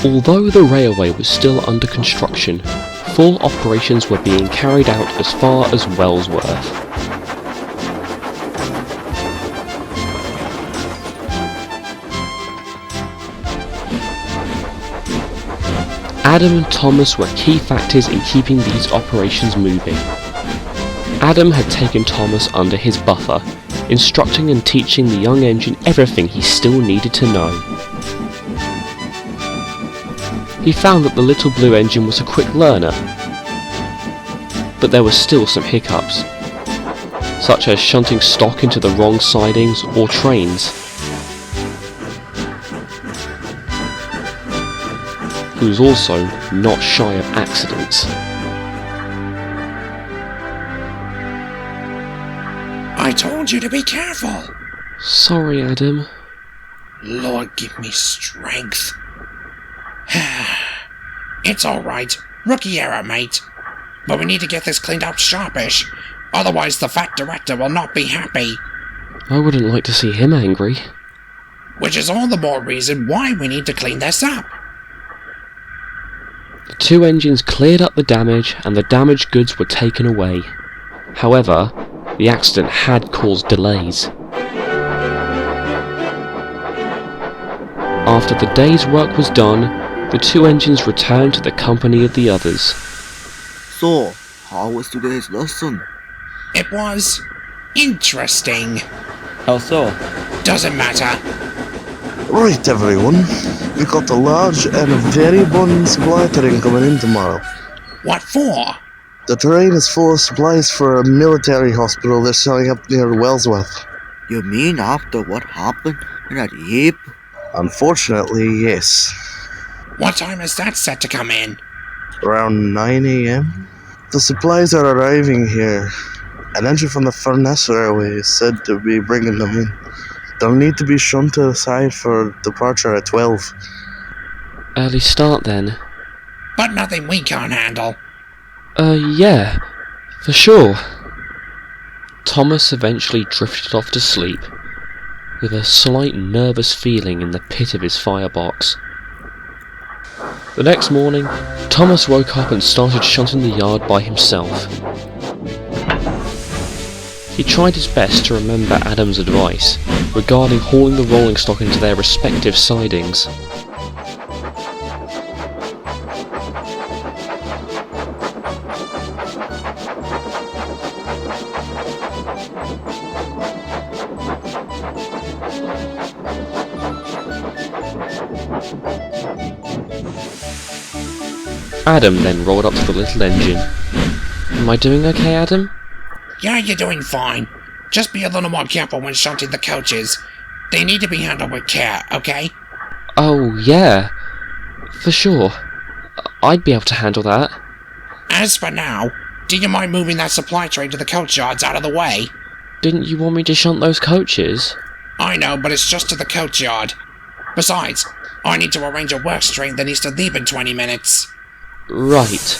Although the railway was still under construction, full operations were being carried out as far as Wellsworth. Adam and Thomas were key factors in keeping these operations moving. Adam had taken Thomas under his buffer, instructing and teaching the young engine everything he still needed to know. He found that the little blue engine was a quick learner, but there were still some hiccups, such as shunting stock into the wrong sidings or trains. He was also not shy of accidents. I told you to be careful! Sorry, Adam. Lord, give me strength. It's alright. Rookie error, mate. But we need to get this cleaned up sharpish. Otherwise the fat director will not be happy. I wouldn't like to see him angry. Which is all the more reason why we need to clean this up. The two engines cleared up the damage and the damaged goods were taken away. However, the accident had caused delays. After the day's work was done, the two engines returned to the company of the others. So, how was today's lesson? It was interesting. How so? Doesn't matter. Right, everyone. We've got a large and a very abundant supply train coming in tomorrow. What for? The train is full of supplies for a military hospital they're setting up near Wellsworth. You mean after what happened in that heap? Unfortunately, yes. What time is that set to come in? Around 9 a.m. The supplies are arriving here. An engine from the Rheneas railway is said to be bringing them in. They'll need to be shunted aside for departure at 12. Early start then. But nothing we can't handle. Yeah, for sure. Thomas eventually drifted off to sleep, with a slight nervous feeling in the pit of his firebox. The next morning, Thomas woke up and started shunting the yard by himself. He tried his best to remember Adam's advice regarding hauling the rolling stock into their respective sidings. Adam then rolled up to the little engine. Am I doing okay, Adam? Yeah, you're doing fine. Just be a little more careful when shunting the coaches. They need to be handled with care, okay? Oh, yeah. For sure. I'd be able to handle that. As for now, do you mind moving that supply train to the coach yards out of the way? Didn't you want me to shunt those coaches? I know, but it's just to the coach yard. Besides, I need to arrange a work train that needs to leave in 20 minutes. Right.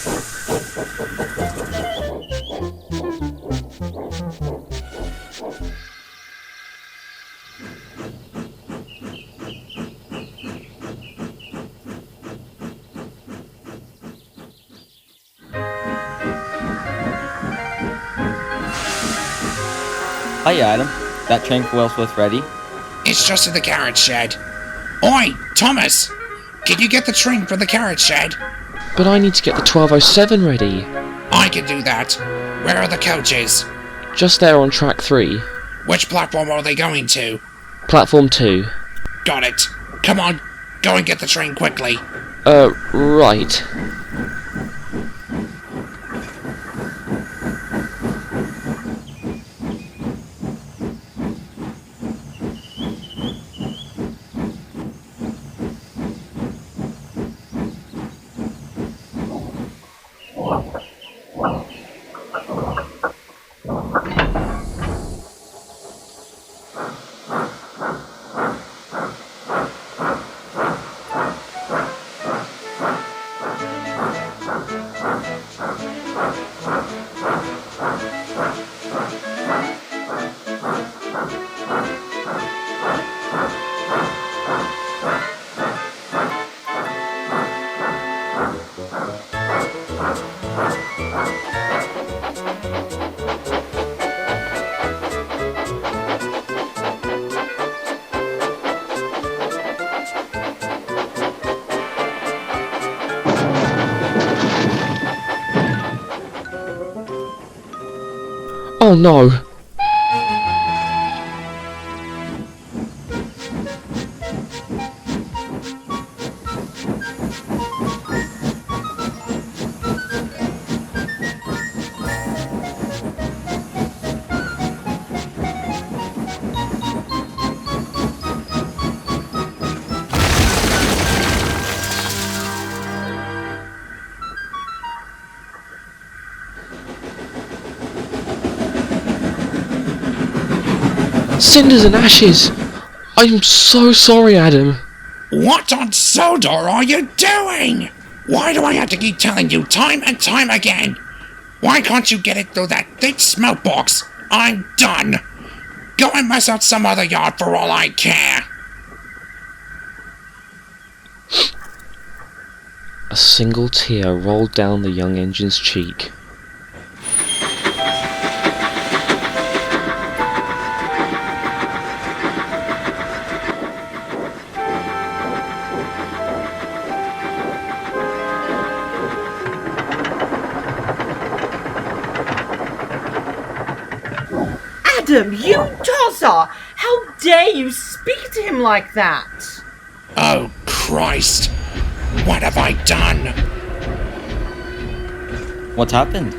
Hi, Adam. That train for Wellsworth ready? It's just in the carriage shed. Oi, Thomas! Can you get the train from the carriage shed? But I need to get the 1207 ready. I can do that. Where are the coaches? Just there on track 3. Which platform are they going to? Platform 2. Got it. Come on, go and get the train quickly. Right. Oh no! Cinders and ashes! I'm so sorry, Adam. What on Sodor are you doing? Why do I have to keep telling you time and time again? Why can't you get it through that thick smoke box? I'm done. Go and mess out some other yard for all I care. A single tear rolled down the young engine's cheek. Adam, you tosser! How dare you speak to him like that? Oh, Christ. What have I done? What happened?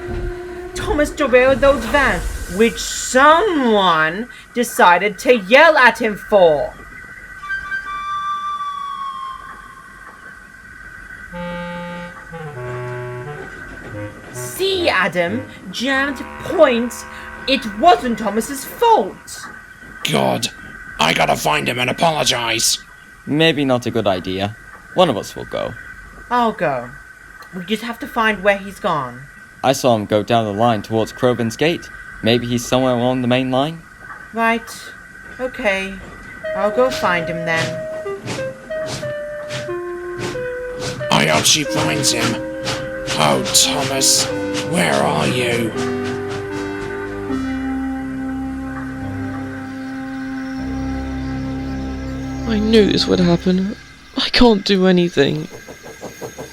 Thomas derailed those vans, which someone decided to yell at him for. See, Adam, jammed points. It wasn't Thomas's fault. God, I gotta find him and apologize. Maybe not a good idea. One of us will go. I'll go. We just have to find where he's gone. I saw him go down the line towards Crovan's Gate. Maybe he's somewhere along the main line? Right. Okay. I'll go find him then. I hope she finds him. Oh, Thomas, where are you? I knew this would happen. I can't do anything.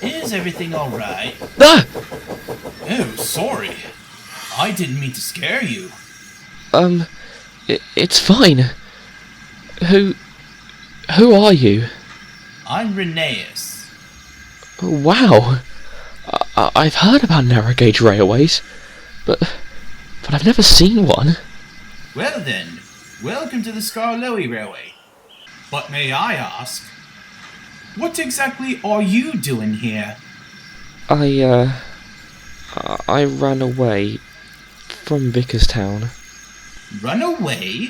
Is everything alright? Ah! Oh, sorry. I didn't mean to scare you. It's fine. Who are you? I'm Rheneas. Wow. I've heard about narrow gauge railways, but I've never seen one. Well then, welcome to the Skarloey Railway. But may I ask, what exactly are you doing here? I ran away from Vickerstown. Run away?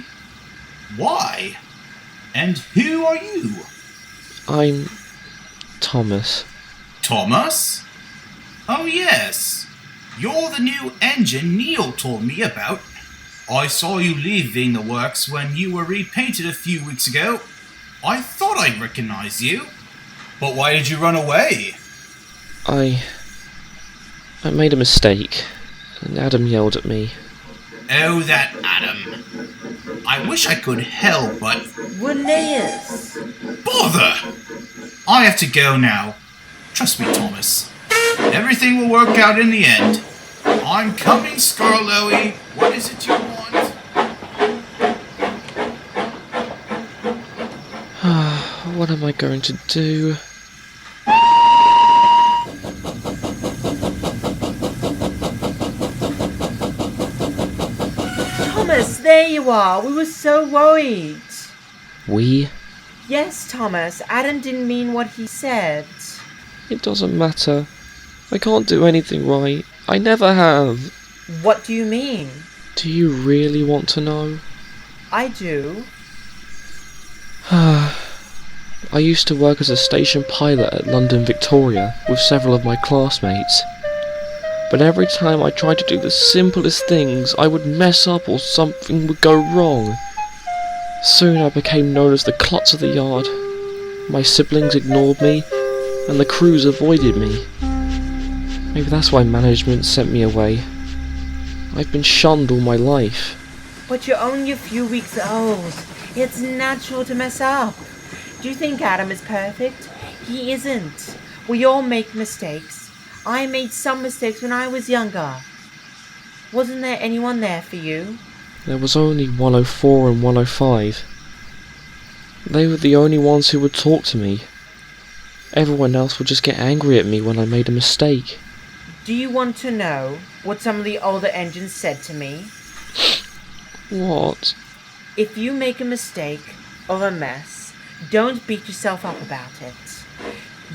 Why? And who are you? I'm Thomas. Thomas? Oh yes, you're the new engine Neil told me about. I saw you leaving the works when you were repainted a few weeks ago. I thought I recognized you. But why did you run away? I made a mistake, and Adam yelled at me. Oh, that Adam. I wish I could help, but... Rheneas! Bother! I have to go now. Trust me, Thomas. Everything will work out in the end. I'm coming, Skarloey. What is it you want? What am I going to do? Thomas, there you are. We were so worried. We? Yes, Thomas. Adam didn't mean what he said. It doesn't matter. I can't do anything right. I never have. What do you mean? Do you really want to know? I do. I used to work as a station pilot at London Victoria with several of my classmates. But every time I tried to do the simplest things, I would mess up or something would go wrong. Soon I became known as the klutz of the yard. My siblings ignored me, and the crews avoided me. Maybe that's why management sent me away. I've been shunned all my life. But you're only a few weeks old. It's natural to mess up. Do you think Adam is perfect? He isn't. We all make mistakes. I made some mistakes when I was younger. Wasn't there anyone there for you? There was only 104 and 105. They were the only ones who would talk to me. Everyone else would just get angry at me when I made a mistake. Do you want to know what some of the older engines said to me? What? If you make a mistake or a mess, don't beat yourself up about it.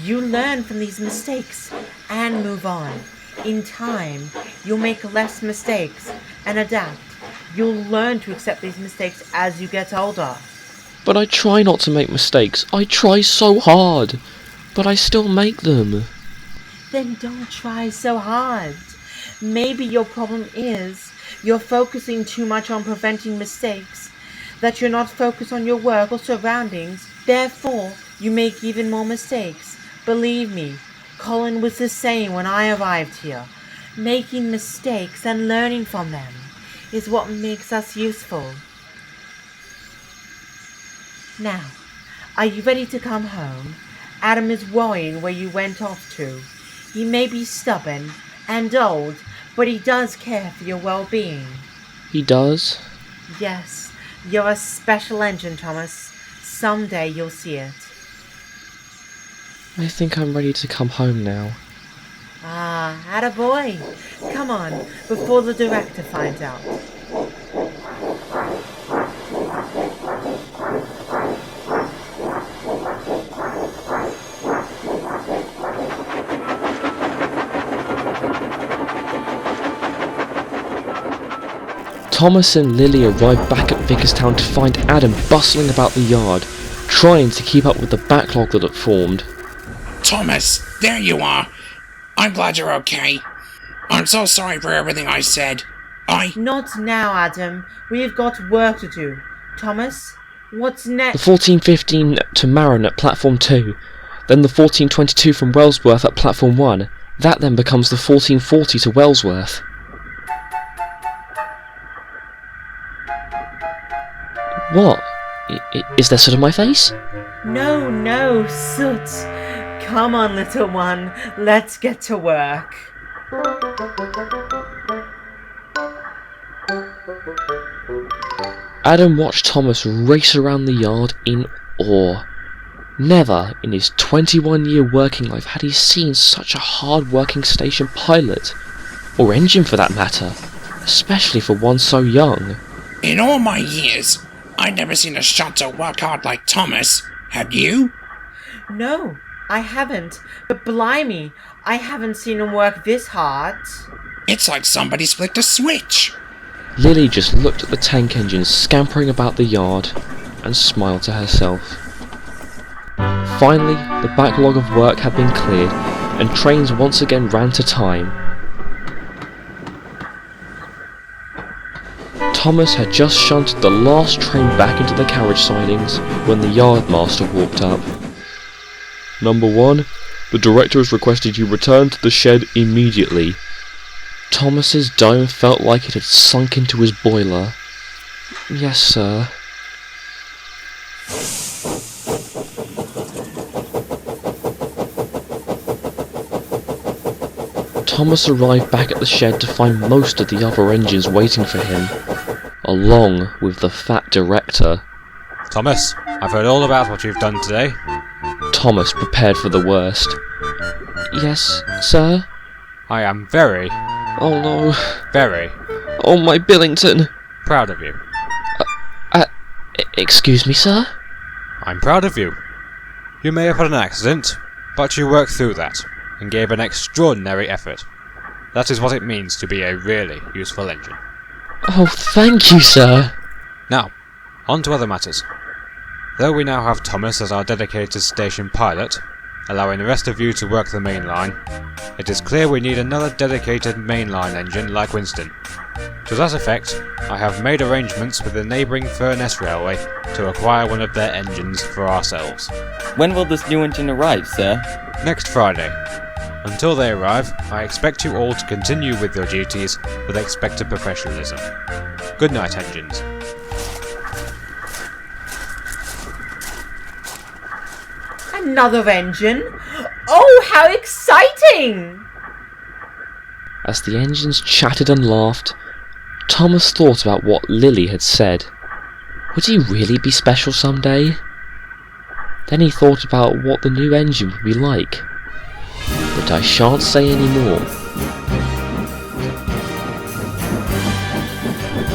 You learn from these mistakes and move on. In time, you'll make less mistakes and adapt. You'll learn to accept these mistakes as you get older. But I try not to make mistakes. I try so hard. But I still make them. Then don't try so hard. Maybe your problem is you're focusing too much on preventing mistakes, that you're not focused on your work or surroundings. Therefore, you make even more mistakes. Believe me, Colin was the same when I arrived here. Making mistakes and learning from them is what makes us useful. Now, are you ready to come home? Adam is worrying where you went off to. He may be stubborn and old, but he does care for your well-being. He does? Yes, you're a special engine, Thomas. Someday you'll see it. I think I'm ready to come home now. Ah, attaboy. Come on, before the director finds out. Thomas and Lily arrive back at Vickerstown to find Adam bustling about the yard, trying to keep up with the backlog that had formed. Thomas, there you are. I'm glad you're okay. I'm so sorry for everything I said. Not now, Adam. We've got work to do. Thomas, what's next? The 1415 to Maron at platform 2, then the 1422 from Wellsworth at platform 1. That then becomes the 1440 to Wellsworth. What? Is there soot on my face? No, Soot. Come on, little one. Let's get to work. Adam watched Thomas race around the yard in awe. Never in his 21-year working life had he seen such a hard-working station pilot, or engine for that matter, especially for one so young. In all my years, I've never seen a shunter work hard like Thomas. Have you? No, I haven't. But blimey, I haven't seen him work this hard. It's like somebody's flicked a switch. Lily just looked at the tank engines scampering about the yard and smiled to herself. Finally, the backlog of work had been cleared and trains once again ran to time. Thomas had just shunted the last train back into the carriage sidings when the yardmaster walked up. Number 1, the director has requested you return to the shed immediately. Thomas's dome felt like it had sunk into his boiler. Yes, sir. Thomas arrived back at the shed to find most of the other engines waiting for him, along with the fat director. Thomas, I've heard all about what you've done today. Thomas prepared for the worst. Yes, sir? I am very, Oh no. very Oh my Billington. proud of you. Excuse me, sir? I'm proud of you. You may have had an accident, but you worked through that, and gave an extraordinary effort. That is what it means to be a really useful engine. Oh, thank you, sir. Now, on to other matters. Though we now have Thomas as our dedicated station pilot, allowing the rest of you to work the main line, it is clear we need another dedicated mainline engine like Winston. To that effect, I have made arrangements with the neighbouring Furness Railway to acquire one of their engines for ourselves. When will this new engine arrive, sir? Next Friday. Until they arrive, I expect you all to continue with your duties with expected professionalism. Good night, engines. Another engine? Oh, how exciting! As the engines chatted and laughed, Thomas thought about what Lily had said. Would he really be special someday? Then he thought about what the new engine would be like. But I shan't say any more,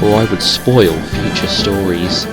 or I would spoil future stories.